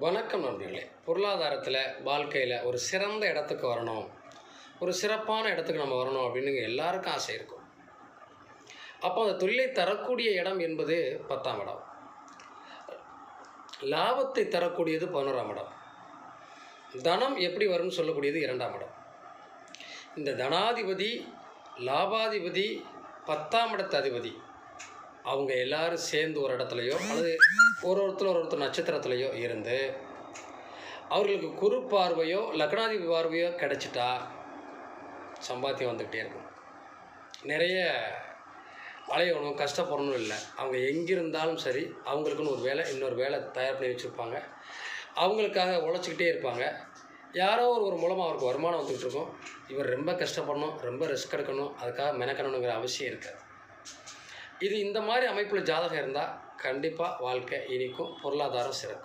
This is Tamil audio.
வணக்கம் நண்பர்களே. பொருளாதாரத்தில் வாழ்க்கையில் ஒரு சிறந்த இடத்துக்கு வரணும், ஒரு சிறப்பான இடத்துக்கு நம்ம வரணும் அப்படின்னு எல்லாருக்கும் ஆசை இருக்கும். அப்போ அந்த தொழிலை தரக்கூடிய இடம் என்பது 10ஆம் இடம், லாபத்தை தரக்கூடியது 11ஆம் இடம், தனம் எப்படி வரும்னு சொல்லக்கூடியது 2ஆம் இடம். இந்த தனாதிபதி, லாபாதிபதி, 10ஆம் இடத்து அதிபதி அவங்க எல்லாரும் சேர்ந்து ஒரு இடத்துலையோ அல்லது ஒருத்தர் நட்சத்திரத்துலையோ இருந்து அவர்களுக்கு குரு பார்வையோ லக்னாதிபதி பார்வையோ கிடைச்சிட்டா சம்பாத்தியம் வந்துக்கிட்டே இருக்கும். நிறைய அலையணும், கஷ்டப்படணும் இல்லை. அவங்க எங்கிருந்தாலும் சரி, அவங்களுக்குன்னு ஒரு வேலை, இன்னொரு வேலை தயார் பண்ணி வச்சுருப்பாங்க. அவங்களுக்காக உழைச்சிக்கிட்டே இருப்பாங்க. யாரோ ஒரு மூலமாக அவருக்கு வருமானம் வந்துக்கிட்டு இருக்கும். இவர் ரொம்ப கஷ்டப்படணும், ரொம்ப ரிஸ்க் எடுக்கணும், அதுக்காக மெனக்கணுங்கிற அவசியம் இருக்காது. இது இந்த மாதிரி அமைப்பில் ஜாதகம் இருந்தால் கண்டிப்பாக வாழ்க்கை இனிக்கும், பொருளாதாரம் சிறக்கும்.